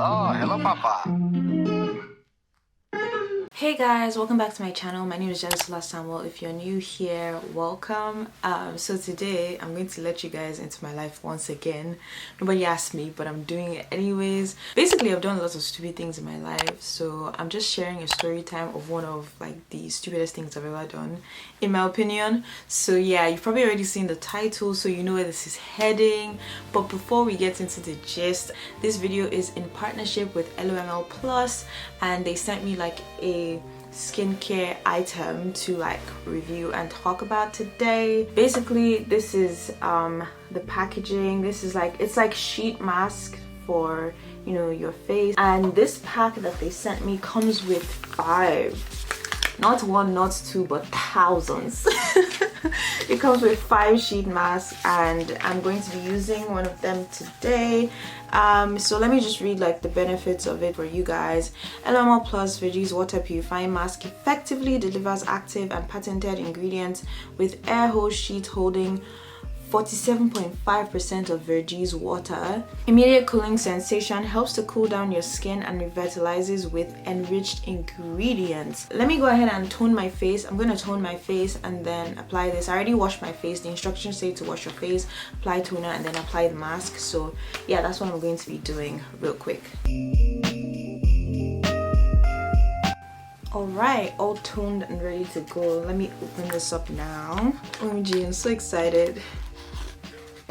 Oh, hello, Papa. Hey guys, welcome back to my channel. My name is Jadesola. If you're new here, welcome. So today I'm going to let you guys into my life once again. Nobody asked me, but I'm doing it anyways. Basically, I've done lots of stupid things in my life, so I'm just sharing a story time of one of like the stupidest things I've ever done, in my opinion. So yeah, you've probably already seen the title, so you know where this is heading. But before we get into the gist, this video is in partnership with LOML Plus, and they sent me like a skincare item to like review and talk about today. Basically, this is the packaging. This is like, it's like sheet mask for, you know, your face, and this pack that they sent me comes with 5, not 1, not 2, but thousands. It comes with 5 sheet masks, and I'm going to be using one of them today. So let me just read like the benefits of it for you guys. LOML Plus Veggies Water Purifying Mask effectively delivers active and patented ingredients with air hose sheet holding 47.5% of Veggies water. Immediate cooling sensation, helps to cool down your skin and revitalizes with enriched ingredients. Let me go ahead and tone my face. I'm going to tone my face and then apply this. I already washed my face. The instructions say to wash your face, apply toner, and then apply the mask. So yeah, that's what I'm going to be doing real quick. Alright, all toned and ready to go. Let me open this up now. OMG, I'm so excited.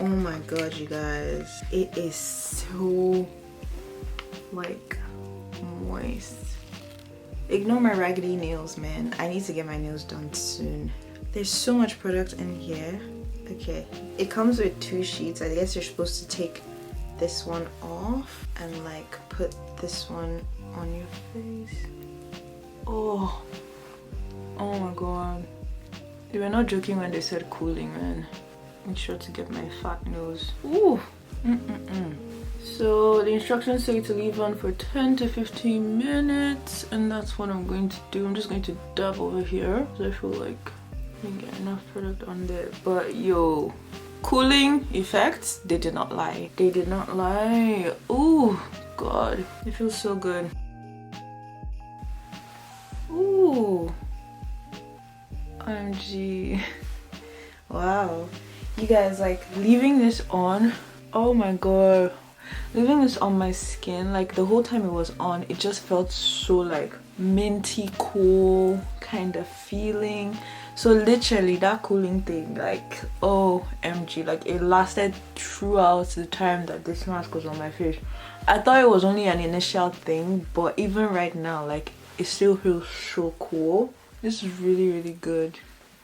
Oh my god, you guys, it is so like moist. Ignore my raggedy nails, man. I need to get my nails done soon. There's so much product in here. Okay, it comes with 2 sheets. I guess you're supposed to take this one off and like put this one on your face. Oh my god, they were not joking when they said cooling, man. Make sure to get my fat nose. Ooh. So the instructions say to leave on for 10 to 15 minutes, and that's what I'm going to do. I'm just going to dab over here because I feel like I didn't get enough product on there. But yo, cooling effects, they did not lie. They did not lie. Ooh, god, it feels so good. Ooh, OMG. Wow, you guys, like leaving this on, oh my god, leaving this on my skin, like the whole time it was on, it just felt so like minty cool kind of feeling. So literally that cooling thing, like OMG, like it lasted throughout the time that this mask was on my face. I thought it was only an initial thing, but even right now, like it still feels so cool. This is really good.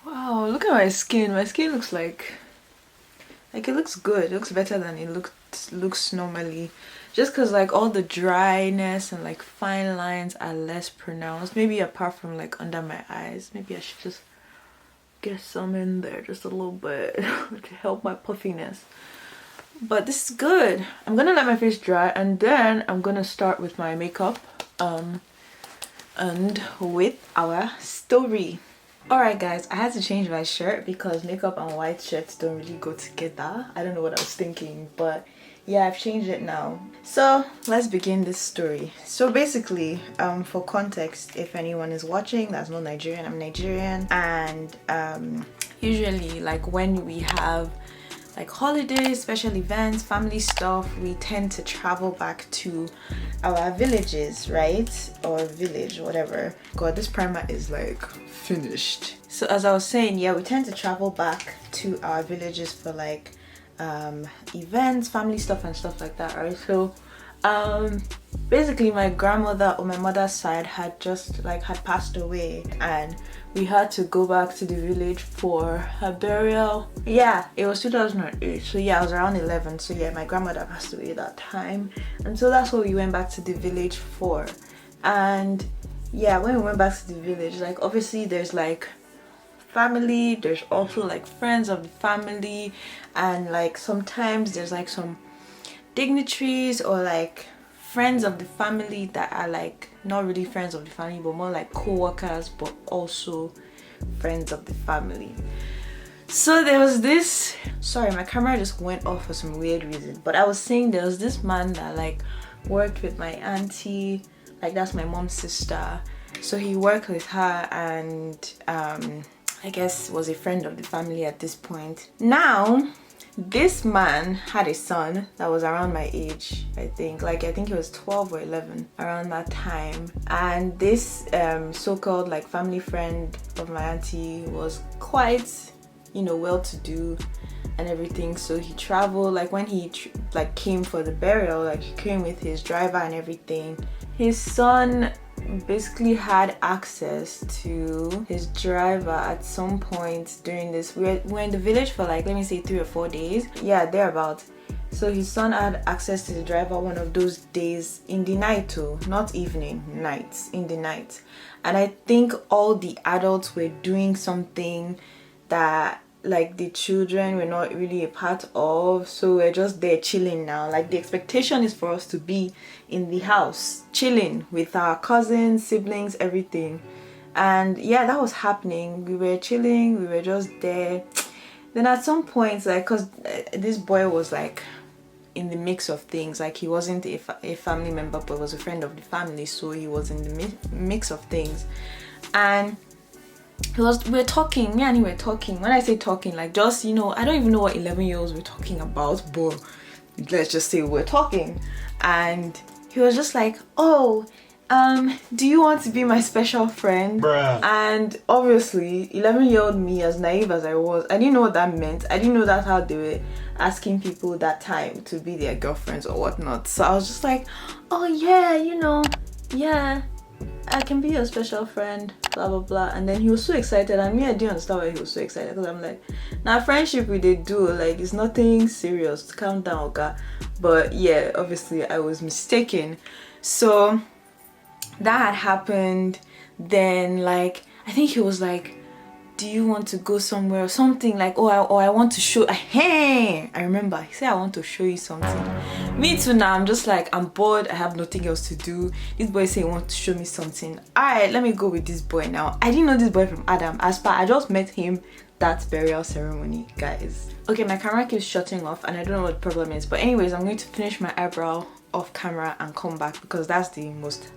Wow, look at my skin. My skin looks like it looks good. It looks better than it looks normally, just because like all the dryness and like fine lines are less pronounced, maybe apart from like under my eyes. Maybe I should just get some in there just a little bit to help my puffiness. But this is good. I'm gonna let my face dry, and then I'm gonna start with my makeup and with our story. Alright guys, I had to change my shirt because makeup and white shirts don't really go together. I don't know what I was thinking, but yeah, I've changed it now. So let's begin this story. So basically, for context, if anyone is watching that's not Nigerian, I'm Nigerian, and usually like when we have like holidays, special events, family stuff, we tend to travel back to our villages, right? Or village, whatever. God, this primer is like finished. So as I was saying, yeah, we tend to travel back to our villages for like events, family stuff and stuff like that, right? So basically my grandmother on my mother's side had passed away, and we had to go back to the village for her burial. Yeah, it was 2008, so yeah, I was around 11. So yeah, my grandmother passed away at that time, and so that's what we went back to the village for. And yeah, when we went back to the village, like obviously there's like family, there's also like friends of the family, and like sometimes there's like some dignitaries or like friends of the family that are like not really friends of the family but more like co-workers, but also friends of the family. So there was this, sorry, my camera just went off for some weird reason, but I was saying there was this man that like worked with my auntie, like that's my mom's sister. So he worked with her and I guess was a friend of the family at this point. Now, this man had a son that was around my age, I think. Like, I think he was 12 or 11 around that time. And this so-called like family friend of my auntie was quite, you know, well-to-do and everything. So he traveled, like when he came for the burial, like he came with his driver and everything. His son basically had access to his driver at some point during this. We're in the village for like, let me say 3 or 4 days, yeah, thereabout. So his son had access to the driver one of those days in the night too, not evening, nights, in the night. And I think all the adults were doing something that like the children were not really a part of, so we're just there chilling now. Like the expectation is for us to be in the house chilling with our cousins, siblings, everything. And yeah, that was happening. We were chilling, we were just there. Then at some point, like, because this boy was like in the mix of things, like he wasn't a family member but was a friend of the family, so he was in the mix of things. And we're talking, me and he were talking. When I say talking, like just, you know, I don't even know what 11-year-olds were talking about, but let's just say we're talking. And he was just like, oh, do you want to be my special friend? Bruh. And obviously 11-year-old me, as naive as I was, I didn't know what that meant. I didn't know that's how they were asking people that time to be their girlfriends or whatnot. So I was just like, oh yeah, you know, yeah, I can be your special friend, blah blah blah. And then he was so excited, and me, I didn't understand why he was so excited, because I'm like, now friendship we did do, like it's nothing serious, calm down, okay? But yeah, obviously I was mistaken. So that had happened. Then like I think he was like, do you want to go somewhere or something, like, oh I want to show, hey, I remember he said I want to show you something. Me too, now I'm just like, I'm bored, I have nothing else to do. This boy say he wants to show me something. Alright, let me go with this boy now. I didn't know this boy from Adam. As far I just met him that burial ceremony, guys. Okay, my camera keeps shutting off and I don't know what the problem is, but anyways, I'm going to finish my eyebrow off camera and come back, because that's the most,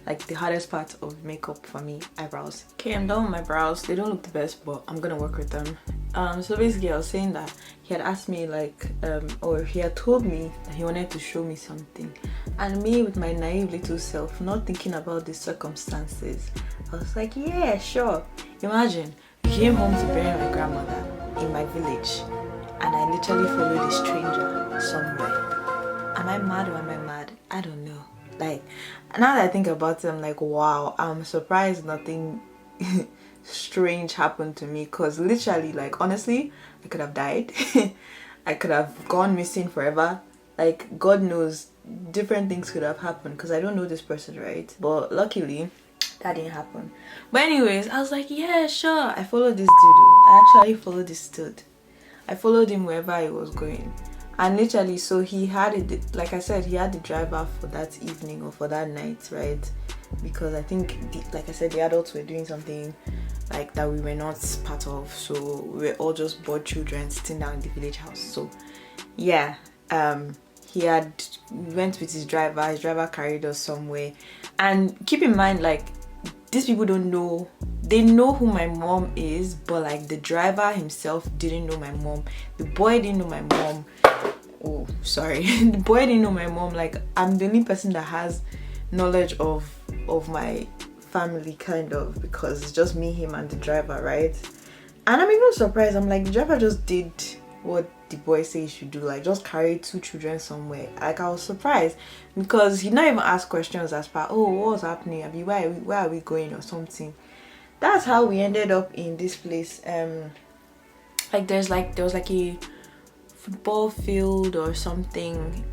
like the hardest part of makeup for me, eyebrows. Okay, I'm done with my brows. They don't look the best, but I'm gonna work with them. So basically I was saying that he had asked me like, or he had told me that he wanted to show me something. And me, with my naive little self, not thinking about the circumstances, I was like, yeah, sure. Imagine, we came home to bury my grandmother in my village, and I literally followed a stranger somewhere. Am I mad or am I mad? I don't know. Like, now that I think about it, I'm like, wow, I'm surprised nothing strange happened to me, because literally, like, honestly, I could have died. I could have gone missing forever. Like, God knows, different things could have happened, because I don't know this person, right? But luckily that didn't happen. But anyways, I was like, yeah, sure. I followed this dude. I actually followed this dude. I followed him wherever he was going. And literally, so he had it, like I said, he had the driver for that evening or for that night, right? Because I think, like I said, the adults were doing something like that we were not part of. So we were all just bored children sitting down in the village house. So yeah, we went with his driver carried us somewhere. And keep in mind, like, these people don't know, they know who my mom is, but like the driver himself didn't know my mom. The boy didn't know my mom. Oh, sorry. The boy didn't know my mom. Like, I'm the only person that has knowledge of my family, kind of, because it's just me, him, and the driver, right? And I'm even surprised. I'm like, the driver just did what the boy said he should do, like just carry 2 children somewhere. Like, I was surprised, because he not even asked questions as far, oh, what's happening? I mean, where are we going or something. That's how we ended up in this place. Like there was like a football field or something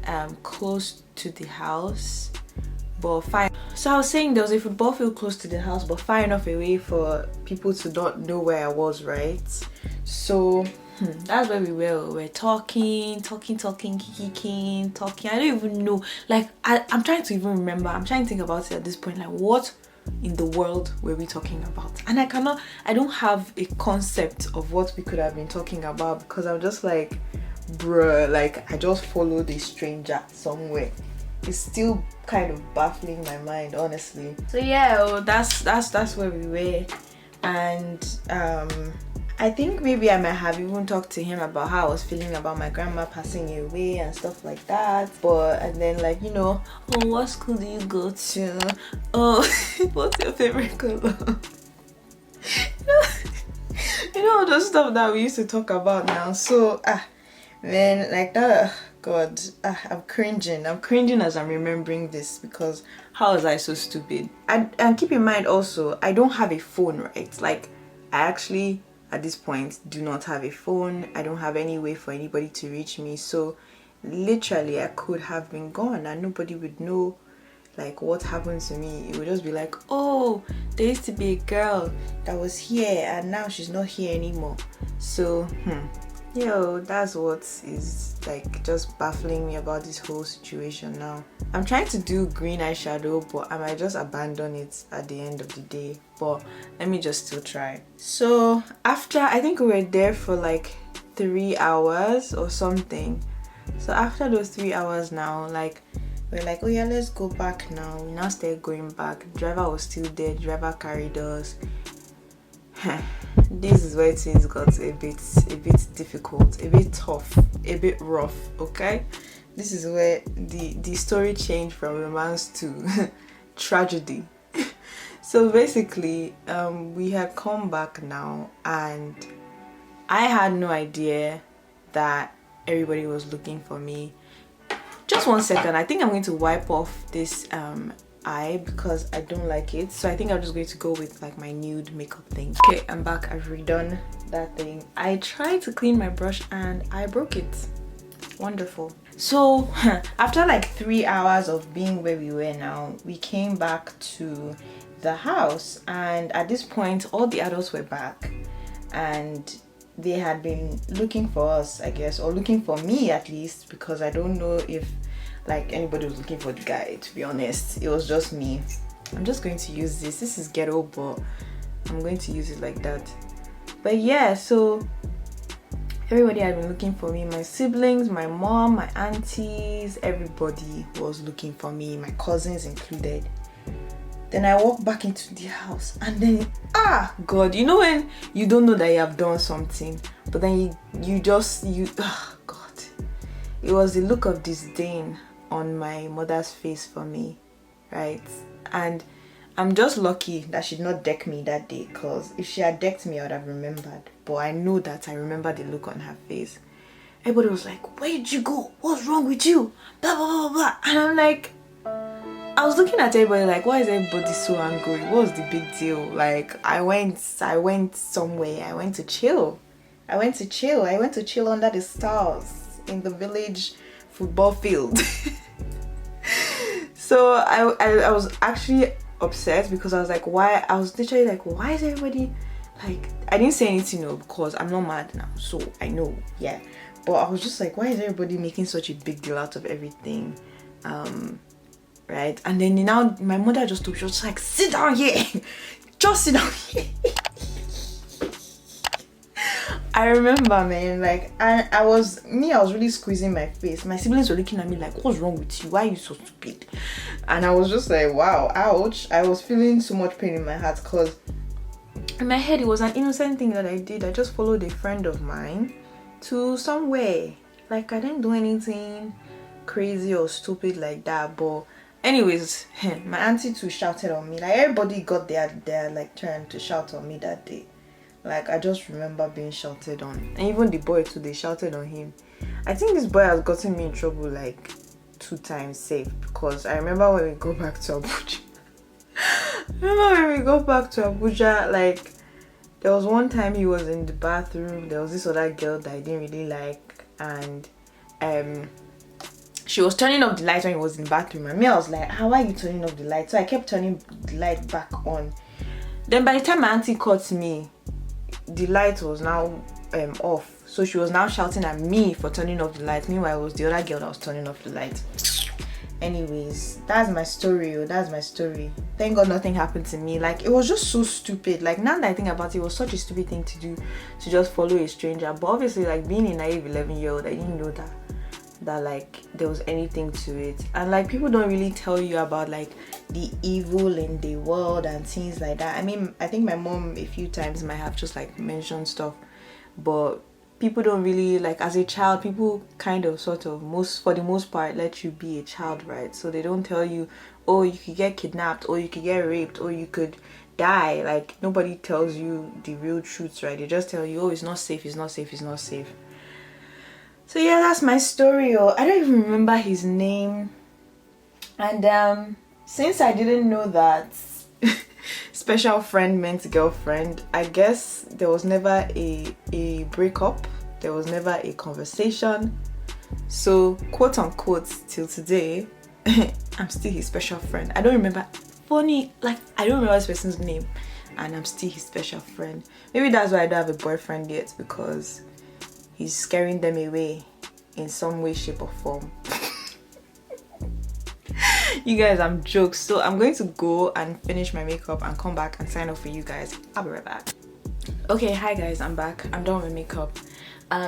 close to the house, but fine. So I was saying there was a football field close to the house, but far enough away for people to not know where I was, right? So that's where we were. We were talking, kicking, talking. I don't even know. Like, I'm trying to even remember. I'm trying to think about it at this point. Like, what in the world were we talking about? And I don't have a concept of what we could have been talking about, because I'm just like, bruh, like, I just followed a stranger somewhere. is still kind of baffling my mind, honestly. So yeah, well, that's where we were. And I think maybe I might have even talked to him about how I was feeling about my grandma passing away and stuff like that. But and then, like, you know, oh, what school do you go to? Oh, what's your favorite color? You know all those stuff that we used to talk about now. So man, like that, God, I'm cringing as I'm remembering this, because how was I so stupid? And keep in mind also, I don't have a phone, right? Like, I actually at this point do not have a phone. I don't have any way for anybody to reach me, so literally I could have been gone and nobody would know like what happened to me. It would just be like, oh, there used to be a girl that was here and now she's not here anymore. So yo, that's what is like just baffling me about this whole situation now. I'm trying to do green eyeshadow, but I might just abandon it at the end of the day, but let me just still try. So after, I think we were there for like 3 hours or something. So after those 3 hours now, like, we're like, oh yeah, let's go back now. We now started going back. The driver was still there. The driver carried us. This is where things got a bit difficult, a bit tough, a bit rough. Okay, this is where the story changed from romance to tragedy. So basically, we had come back now, and I had no idea that everybody was looking for me. Just 1 second, I think I'm going to wipe off this eye because I don't like it. So I think I'm just going to go with like my nude makeup thing. Okay, I'm back. I've redone that thing. I tried to clean my brush and I broke it. Wonderful. So after like 3 hours of being where we were now, we came back to the house, and at this point all the adults were back and they had been looking for us, I guess, or looking for me at least, because I don't know if like anybody was looking for the guy, to be honest. It was just me. I'm just going to use this. This is ghetto, but I'm going to use it like that. But yeah, so everybody had been looking for me. My siblings, my mom, my aunties, everybody was looking for me, my cousins included. Then I walked back into the house, and then God, you know when you don't know that you have done something, but then you God, it was the look of disdain on my mother's face for me, right? And I'm just lucky that she did not deck me that day, because if she had decked me I would have remembered. But I know that I remember the look on her face. Everybody was like, where did you go? What's wrong with you? Blah blah blah blah. And I'm like, I was looking at everybody like, why is everybody so angry? What's the big deal? Like, I went somewhere. I went to chill. I went to chill under the stars in the village football field. So I was actually upset, because I was like, why? I was literally like, why is everybody like, I didn't say anything, no, because I'm not mad now, so I know, yeah. But I was just like, why is everybody making such a big deal out of everything? Right? And then now my mother just told me, she was like, sit down here. Just sit down here. I remember, man, like, and I was really squeezing my face. My siblings were looking at me like, what's wrong with you? Why are you so stupid? And I was just like, wow, ouch. I was feeling so much pain in my heart, because in my head it was an innocent thing that I did. I just followed a friend of mine to somewhere. Like, I didn't do anything crazy or stupid like that. But anyways, my auntie too shouted on me. Like, everybody got their like turn to shout on me that day. Like, I just remember being shouted on. And even the boy too, they shouted on him. I think this boy has gotten me in trouble like 2 times safe, because I remember when we go back to Abuja. Like, there was one time he was in the bathroom. There was this other girl that I didn't really like, and she was turning off the light when he was in the bathroom, and me, I was like, how are you turning off the light? So I kept turning the light back on. Then by the time my auntie caught me, the light was now off. So she was now shouting at me for turning off the light. Meanwhile, it was the other girl that was turning off the light. Anyways, that's my story. That's my story. Thank God nothing happened to me. Like, it was just so stupid. Like, now that I think about it, it was such a stupid thing to do, to just follow a stranger. But obviously, like, being a naive 11-year-old, I didn't know that like there was anything to it. And like people don't really tell you about like the evil in the world and things like that. I mean, I think my mom a few times might have just like mentioned stuff, but people don't really, like, as a child, people kind of sort of for the most part let you be a child, right? So they don't tell you, oh, you could get kidnapped, or you could get raped, or you could die. Like, nobody tells you the real truths, right? They just tell you, oh, it's not safe, it's not safe, it's not safe. So yeah, that's my story. Oh, I don't even remember his name. And since I didn't know that special friend meant girlfriend, I guess there was never a breakup, there was never a conversation. So quote unquote, till today I'm still his special friend. I don't remember, funny, like I don't remember this person's name, and I'm still his special friend. Maybe that's why I don't have a boyfriend yet, because he's scaring them away in some way, shape or form. You guys, I'm jokes. So I'm going to go and finish my makeup and come back and sign off for you guys. I'll be right back. Okay, hi guys, I'm back. I'm done with makeup.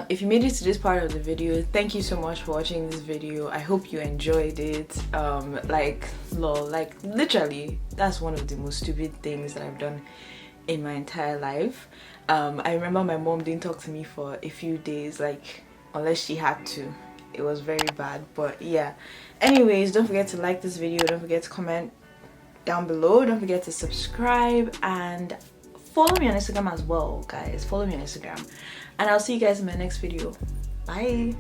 If you made it to this part of the video, thank you so much for watching this video. I hope you enjoyed it. Like literally, that's one of the most stupid things that I've done in my entire life. I remember my mom didn't talk to me for a few days, like, unless she had to. It was very bad, but yeah. Anyways, don't forget to like this video, don't forget to comment down below, don't forget to subscribe, and follow me on Instagram as well, guys. Follow me on Instagram, and I'll see you guys in my next video. Bye.